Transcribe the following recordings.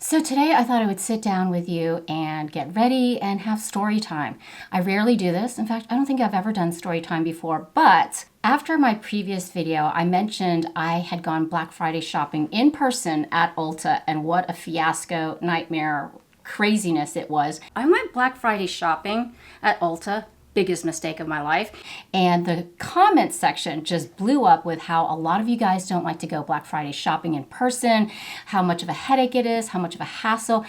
So today I thought I would sit down with you and get ready and have story time. I rarely do this. In fact, I don't think I've ever done story time before, but after my previous video, I mentioned I had gone Black Friday shopping in person at Ulta, and what a fiasco, nightmare, craziness it was. I went Black Friday shopping at Ulta. Biggest mistake of my life. And the comment section just blew up with how a lot of you guys don't like to go Black Friday shopping in person, how much of a headache it is, how much of a hassle,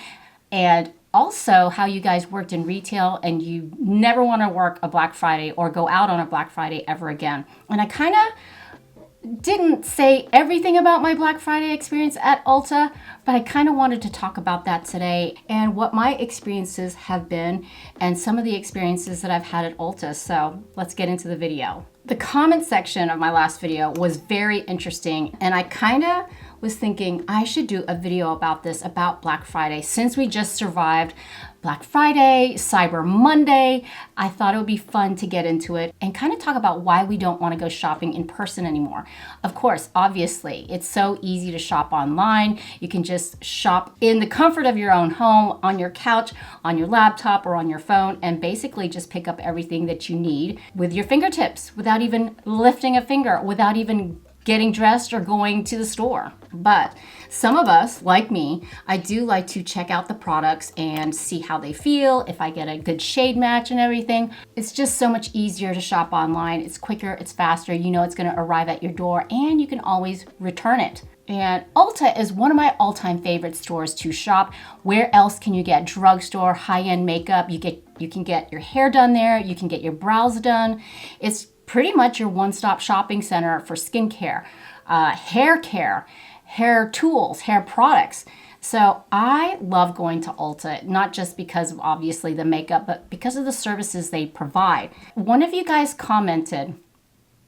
and also how you guys worked in retail and you never want to work a Black Friday or go out on a Black Friday ever again. And I kind of didn't say everything about my Black Friday experience at Ulta, but I kind of wanted to talk about that today and what my experiences have been and some of the experiences that I've had at Ulta. So let's get into the video. The comment section of my last video was very interesting, and I kind of was thinking I should do a video about this, about Black Friday. Since we just survived Black Friday, Cyber Monday, I thought it would be fun to get into it and kind of talk about why we don't want to go shopping in person anymore. Of course, obviously, it's so easy to shop online. You can just shop in the comfort of your own home, on your couch, on your laptop, or on your phone, and basically just pick up everything that you need with your fingertips without even lifting a finger, without even getting dressed or going to the store. But some of us, like me, I do like to check out the products and see how they feel, if I get a good shade match and everything. It's just so much easier to shop online. It's quicker, it's faster, you know it's gonna arrive at your door, and you can always return it. And Ulta is one of my all-time favorite stores to shop. Where else can you get drugstore, high-end makeup? You can get your hair done there, you can get your brows done. It's pretty much your one-stop shopping center for skincare, hair care, hair tools, hair products. So I love going to Ulta, not just because of obviously the makeup, but because of the services they provide. One of you guys commented,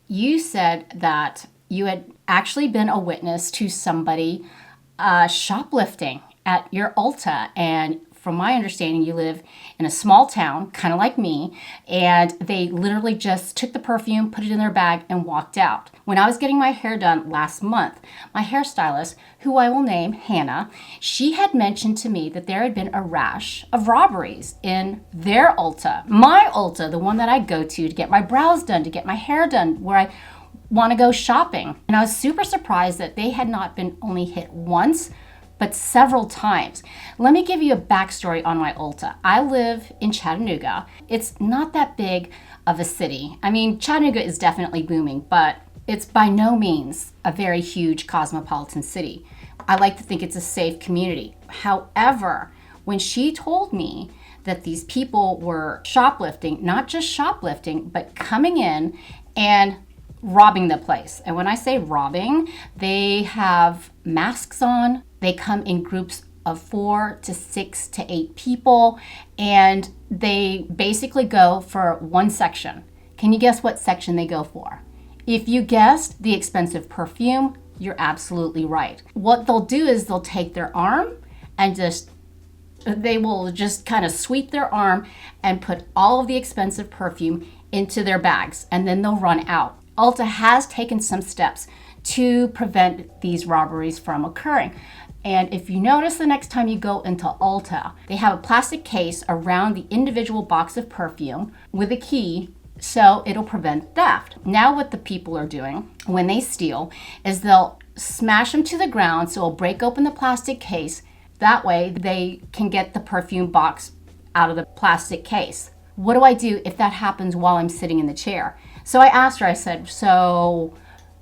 you said that you had actually been a witness to somebody shoplifting at your Ulta, and from my understanding, you live in a small town, kind of like me, and they literally just took the perfume, put it in their bag, and walked out. When I was getting my hair done last month, my hairstylist, who I will name Hannah, she had mentioned to me that there had been a rash of robberies in their Ulta, my Ulta, the one that I go to get my brows done, to get my hair done, where I want to go shopping. And I was super surprised that they had not been only hit once, but several times. Let me give you a backstory on my Ulta. I live in Chattanooga. It's not that big of a city. I mean, Chattanooga is definitely booming, but it's by no means a very huge cosmopolitan city. I like to think it's a safe community. However, when she told me that these people were shoplifting, not just shoplifting, but coming in and robbing the place. And when I say robbing, they have masks on. They come in groups of 4 to 6 to 8 people, and they basically go for one section. Can you guess what section they go for? If you guessed the expensive perfume, you're absolutely right. What they'll do is they'll take their arm and they will just kind of sweep their arm and put all of the expensive perfume into their bags, and then they'll run out. Ulta has taken some steps to prevent these robberies from occurring. And if you notice, the next time you go into Ulta, they have a plastic case around the individual box of perfume with a key, so it'll prevent theft. Now what the people are doing when they steal is they'll smash them to the ground, so it'll break open the plastic case. That way they can get the perfume box out of the plastic case. What do I do if that happens while I'm sitting in the chair? So I asked her, I said, so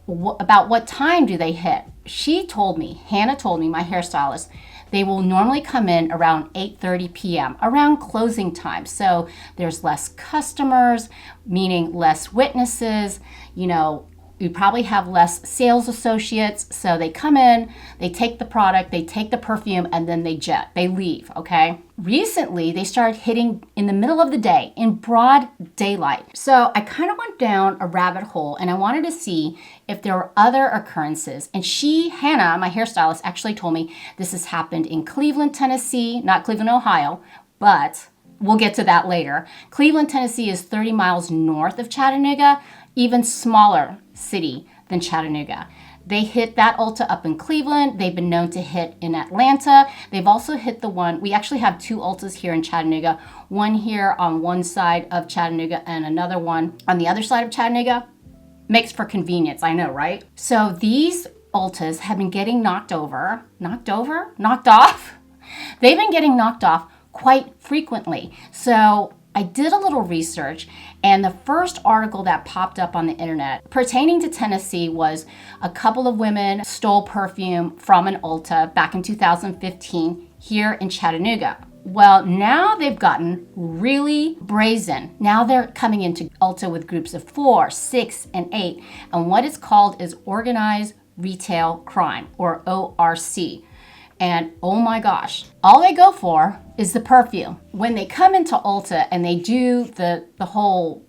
about what time do they hit? She told me, Hannah told me, my hairstylist, they will normally come in around 8:30 p.m., around closing time. So there's less customers, meaning less witnesses, you probably have less sales associates. So they come in, they take the product, they take the perfume, and then they leave, okay? Recently, they started hitting in the middle of the day, in broad daylight. So I kind of went down a rabbit hole, and I wanted to see if there were other occurrences. And Hannah, my hairstylist, actually told me this has happened in Cleveland, Tennessee, not Cleveland, Ohio, but we'll get to that later. Cleveland, Tennessee is 30 miles north of Chattanooga, even smaller city than Chattanooga. They hit that Ulta up in Cleveland. They've been known to hit in Atlanta. They've also hit the one, we actually have 2 Ultas here in Chattanooga, one here on one side of Chattanooga and another one on the other side of Chattanooga. Makes for convenience, I know, right? So these Ultas have been getting knocked off. They've been getting knocked off quite frequently. So I did a little research, and the first article that popped up on the internet pertaining to Tennessee was a couple of women stole perfume from an Ulta back in 2015 here in Chattanooga. Well, now they've gotten really brazen. Now they're coming into Ulta with groups of 4, 6, and 8, and what it's called is organized retail crime, or ORC. And oh my gosh, all they go for is the perfume. When they come into Ulta and they do the whole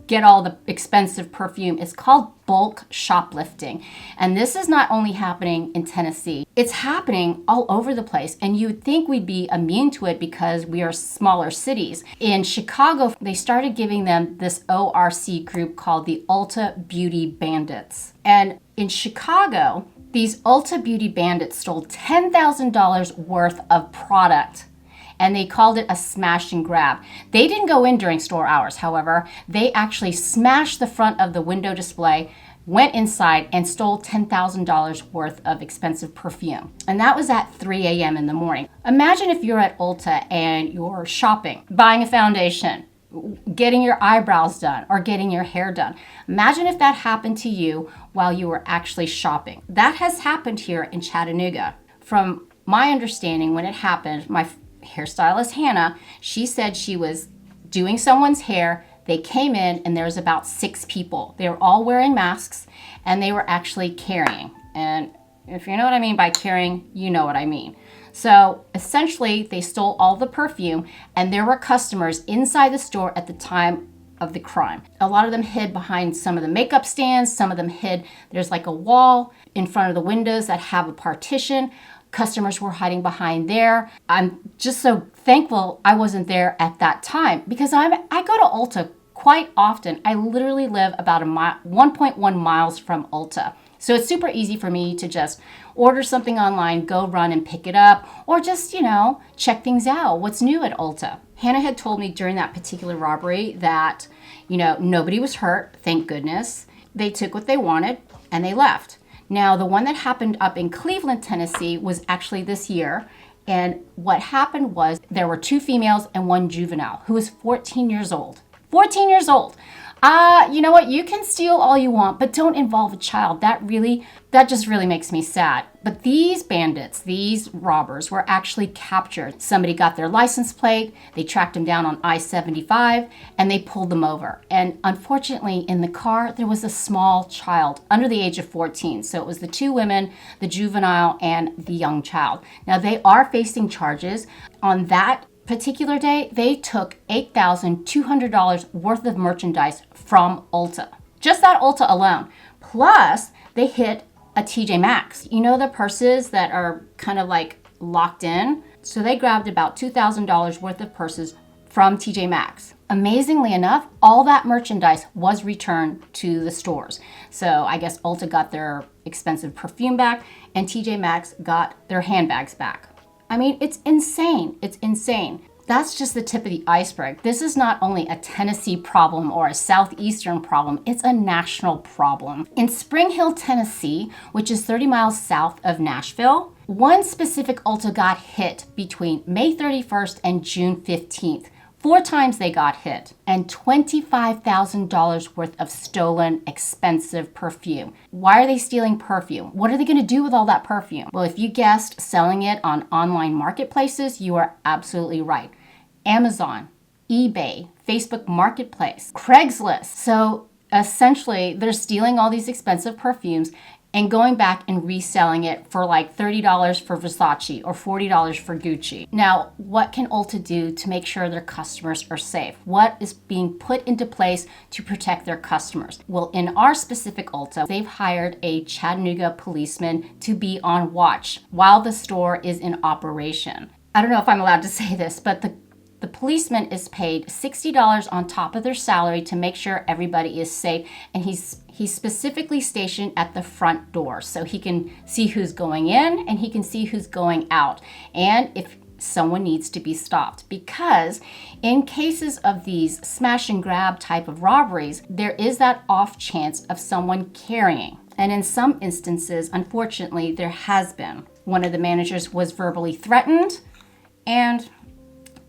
get all the expensive perfume, it's called bulk shoplifting. And this is not only happening in Tennessee, it's happening all over the place. And you would think we'd be immune to it because we are smaller cities. In Chicago, they started giving them this ORC group called the Ulta Beauty Bandits. And in Chicago, these Ulta Beauty Bandits stole $10,000 worth of product, and they called it a smash and grab. They didn't go in during store hours, however. They actually smashed the front of the window display, went inside, and stole $10,000 worth of expensive perfume. And that was at 3 a.m. in the morning. Imagine if you're at Ulta and you're shopping, buying a foundation, getting your eyebrows done, or getting your hair done. Imagine if that happened to you while you were actually shopping. That has happened here in Chattanooga. From my understanding, when it happened, my hairstylist Hannah, she said she was doing someone's hair. They came in and there was about 6 people. They were all wearing masks and they were actually carrying. And if you know what I mean by carrying, you know what I mean. So essentially, they stole all the perfume, and there were customers inside the store at the time of the crime. A lot of them hid behind some of the makeup stands. Some of them hid, there's like a wall in front of the windows that have a partition. Customers were hiding behind there. I'm just so thankful I wasn't there at that time because I go to Ulta quite often. I literally live about 1.1 miles from Ulta. So it's super easy for me to just order something online, go run and pick it up, or just, check things out. What's new at Ulta? Hannah had told me during that particular robbery that, nobody was hurt, thank goodness. They took what they wanted and they left. Now, the one that happened up in Cleveland, Tennessee was actually this year. And what happened was there were 2 females and 1 juvenile who was 14 years old. 14 years old. You know what? You can steal all you want, but don't involve a child. That just really makes me sad. But these bandits, these robbers, were actually captured. Somebody got their license plate, they tracked them down on I-75, and they pulled them over. And unfortunately, in the car, there was a small child under the age of 14. So it was the 2 women, the juvenile, and the young child. Now, they are facing charges. On that particular day, they took $8,200 worth of merchandise from Ulta. Just that Ulta alone. Plus, they hit a TJ Maxx. You know the purses that are kind of like locked in? So they grabbed about $2,000 worth of purses from TJ Maxx. Amazingly enough, all that merchandise was returned to the stores. So I guess Ulta got their expensive perfume back and TJ Maxx got their handbags back. I mean, it's insane. It's insane. That's just the tip of the iceberg. This is not only a Tennessee problem or a southeastern problem, it's a national problem. In Spring Hill, Tennessee, which is 30 miles south of Nashville, one specific Ulta got hit between May 31st and June 15th. 4 times they got hit, and $25,000 worth of stolen expensive perfume. Why are they stealing perfume? What are they going to do with all that perfume? Well, if you guessed selling it on online marketplaces, you are absolutely right. Amazon, eBay, Facebook Marketplace, Craigslist. So essentially, they're stealing all these expensive perfumes and going back and reselling it for like $30 for Versace or $40 for Gucci. Now, what can Ulta do to make sure their customers are safe? What is being put into place to protect their customers? Well, in our specific Ulta, they've hired a Chattanooga policeman to be on watch while the store is in operation. I don't know if I'm allowed to say this, but the policeman is paid $60 on top of their salary to make sure everybody is safe, and he's He's specifically stationed at the front door so he can see who's going in and he can see who's going out. And if someone needs to be stopped, because in cases of these smash and grab type of robberies, there is that off chance of someone carrying. And in some instances, unfortunately, there has been. One of the managers was verbally threatened and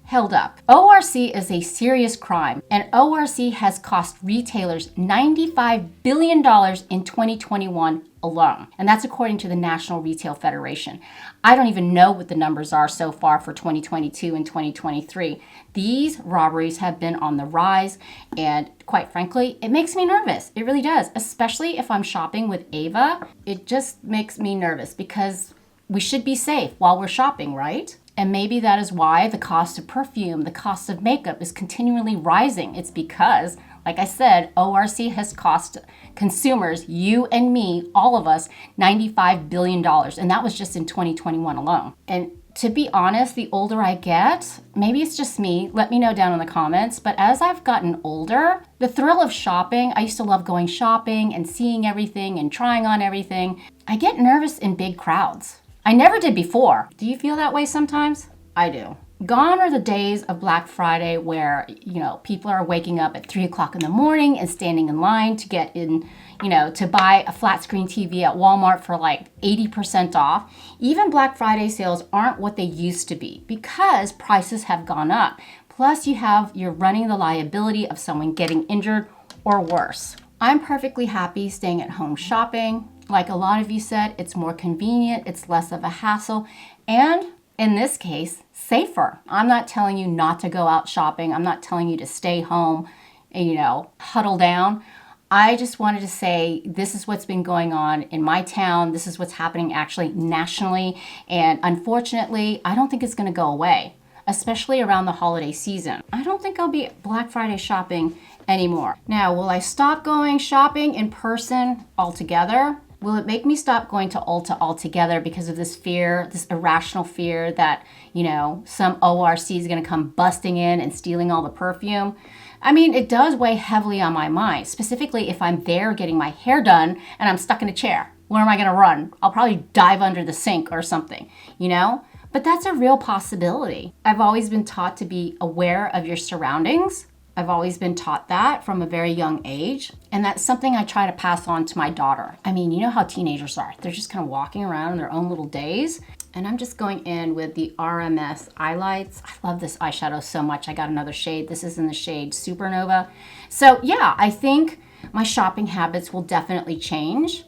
held up. ORC is a serious crime, and ORC has cost retailers $95 billion in 2021 alone. And that's according to the National Retail Federation. I don't even know what the numbers are so far for 2022 and 2023. These robberies have been on the rise, and quite frankly, it makes me nervous. It really does, especially if I'm shopping with Ava. It just makes me nervous because we should be safe while we're shopping, right? And maybe that is why the cost of perfume, the cost of makeup is continually rising. It's because, like I said, ORC has cost consumers, you and me, all of us, $95 billion. And that was just in 2021 alone. And to be honest, the older I get, maybe it's just me, let me know down in the comments, but as I've gotten older, the thrill of shopping, I used to love going shopping and seeing everything and trying on everything. I get nervous in big crowds. I never did before. Do you feel that way sometimes? I do. Gone are the days of Black Friday where, people are waking up at 3 o'clock in the morning and standing in line to get in, to buy a flat screen TV at Walmart for like 80% off. Even Black Friday sales aren't what they used to be because prices have gone up. Plus you're running the liability of someone getting injured or worse. I'm perfectly happy staying at home shopping. Like a lot of you said, it's more convenient, it's less of a hassle, and in this case, safer. I'm not telling you not to go out shopping. I'm not telling you to stay home and, huddle down. I just wanted to say this is what's been going on in my town. This is what's happening actually nationally. And unfortunately, I don't think it's going to go away, especially around the holiday season. I don't think I'll be Black Friday shopping anymore. Now, will I stop going shopping in person altogether? Will it make me stop going to Ulta altogether because of this fear, this irrational fear that, some ORC is going to come busting in and stealing all the perfume? I mean, it does weigh heavily on my mind, specifically if I'm there getting my hair done and I'm stuck in a chair. Where am I going to run? I'll probably dive under the sink or something, But that's a real possibility. I've always been taught to be aware of your surroundings. I've always been taught that from a very young age, and that's something I try to pass on to my daughter. I mean, you know how teenagers are. They're just kind of walking around in their own little days. And I'm just going in with the RMS eye lights. I love this eyeshadow so much. I got another shade. This is in the shade Supernova. So yeah, I think my shopping habits will definitely change.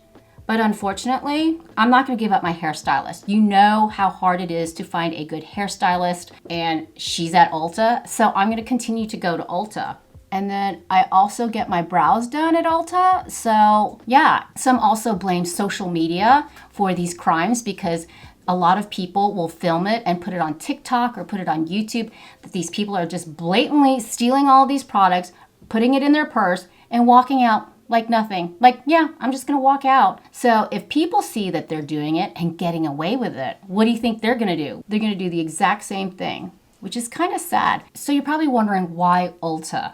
But unfortunately, I'm not going to give up my hairstylist. You know how hard it is to find a good hairstylist, and she's at Ulta, so I'm going to continue to go to Ulta. And then I also get my brows done at Ulta. So yeah, some also blame social media for these crimes because a lot of people will film it and put it on TikTok or put it on YouTube, that these people are just blatantly stealing all of these products, putting it in their purse, and walking out like nothing. Like, yeah, I'm just gonna walk out. So if people see that they're doing it and getting away with it, what do you think they're gonna do? They're gonna do the exact same thing, which is kind of sad. So you're probably wondering why Ulta?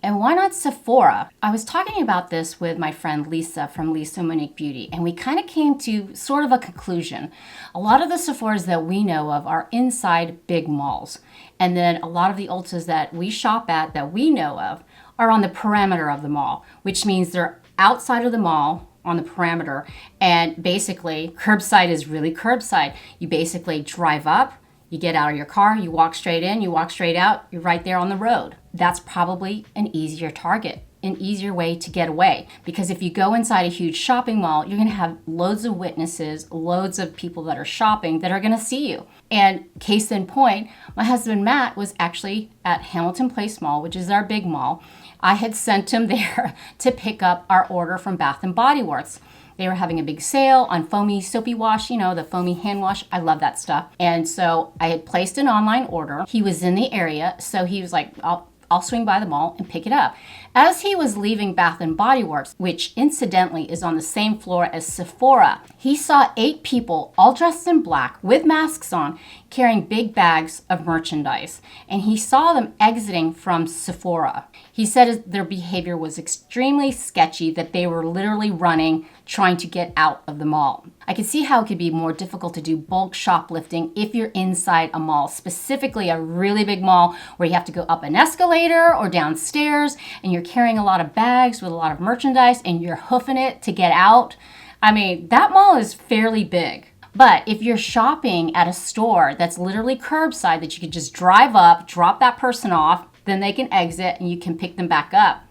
And why not Sephora? I was talking about this with my friend Lisa from Lisa Monique Beauty, and we kind of came to sort of a conclusion. A lot of the Sephoras that we know of are inside big malls. And then a lot of the Ultas that we shop at that we know of are on the perimeter of the mall, which means they're outside of the mall on the perimeter. And basically, curbside is really curbside. You basically drive up, you get out of your car, you walk straight in, you walk straight out, you're right there on the road. That's probably an easier target, an easier way to get away. Because if you go inside a huge shopping mall, you're gonna have loads of witnesses, loads of people that are shopping that are gonna see you. And case in point, my husband Matt was actually at Hamilton Place Mall, which is our big mall. I had sent him there to pick up our order from Bath & Body Works. They were having a big sale on foamy soapy wash, the foamy hand wash. I love that stuff. And so I had placed an online order. He was in the area, so he was like, I'll swing by the mall and pick it up. As he was leaving Bath & Body Works, which incidentally is on the same floor as Sephora, he saw 8 people all dressed in black with masks on carrying big bags of merchandise, and he saw them exiting from Sephora. He said their behavior was extremely sketchy, that they were literally running, trying to get out of the mall. I can see how it could be more difficult to do bulk shoplifting if you're inside a mall, specifically a really big mall where you have to go up an escalator or downstairs and you're carrying a lot of bags with a lot of merchandise and you're hoofing it to get out. I mean, that mall is fairly big. But if you're shopping at a store that's literally curbside, that you can just drive up, drop that person off, then they can exit and you can pick them back up.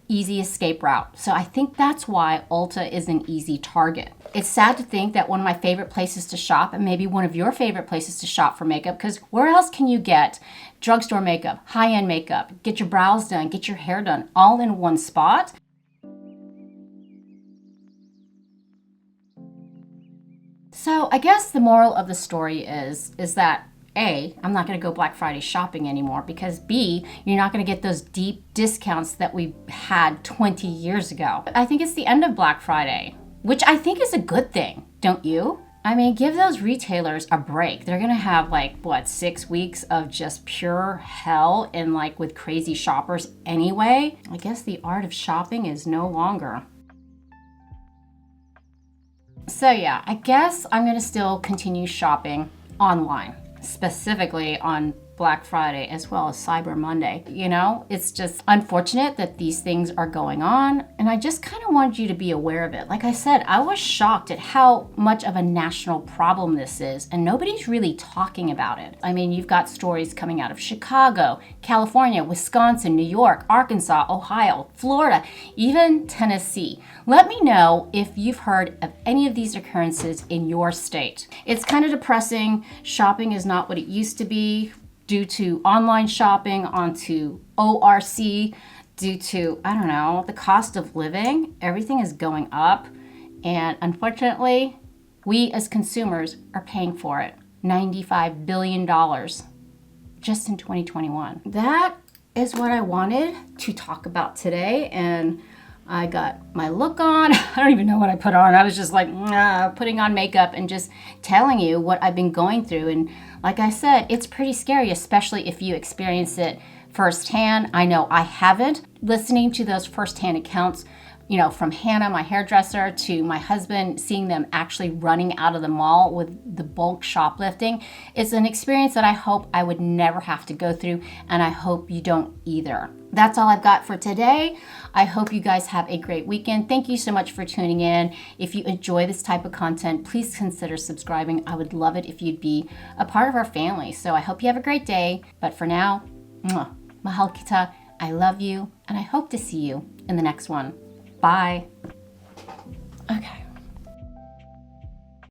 Easy escape route. So I think that's why Ulta is an easy target. It's sad to think that one of my favorite places to shop, and maybe one of your favorite places to shop for makeup, because where else can you get drugstore makeup, high-end makeup, get your brows done, get your hair done, all in one spot? So I guess the moral of the story is that A, I'm not going to go Black Friday shopping anymore, because B, you're not going to get those deep discounts that we had 20 years ago. I think it's the end of Black Friday, which I think is a good thing, don't you? I mean, give those retailers a break. They're going to have 6 weeks of just pure hell and with crazy shoppers anyway. I guess the art of shopping is no longer. So yeah, I guess I'm going to still continue shopping online, specifically on Black Friday as well as Cyber Monday. You know, it's just unfortunate that these things are going on, and I just kind of wanted you to be aware of it. Like I said, I was shocked at how much of a national problem this is, and nobody's really talking about it. I mean, you've got stories coming out of Chicago, California, Wisconsin, New York, Arkansas, Ohio, Florida, even Tennessee. Let me know if you've heard of any of these occurrences in your state. It's kind of depressing. Shopping is not what it used to be, due to online shopping, onto ORC, due to, I don't know, the cost of living. Everything is going up, and unfortunately, we as consumers are paying for it. $95 billion just in 2021. That is what I wanted to talk about today, and I got my look on. I don't even know what I put on. I was just putting on makeup and just telling you what I've been going through. And like I said, it's pretty scary, especially if you experience it firsthand. I know I haven't. Listening to those firsthand accounts, you know, from Hannah, my hairdresser, to my husband, seeing them actually running out of the mall with the bulk shoplifting, it's an experience that I hope I would never have to go through, and I hope you don't either. That's all I've got for today. I hope you guys have a great weekend. Thank you so much for tuning in. If you enjoy this type of content, please consider subscribing. I would love it if you'd be a part of our family. So I hope you have a great day. But for now, mahal kita, I love you, and I hope to see you in the next one. Bye.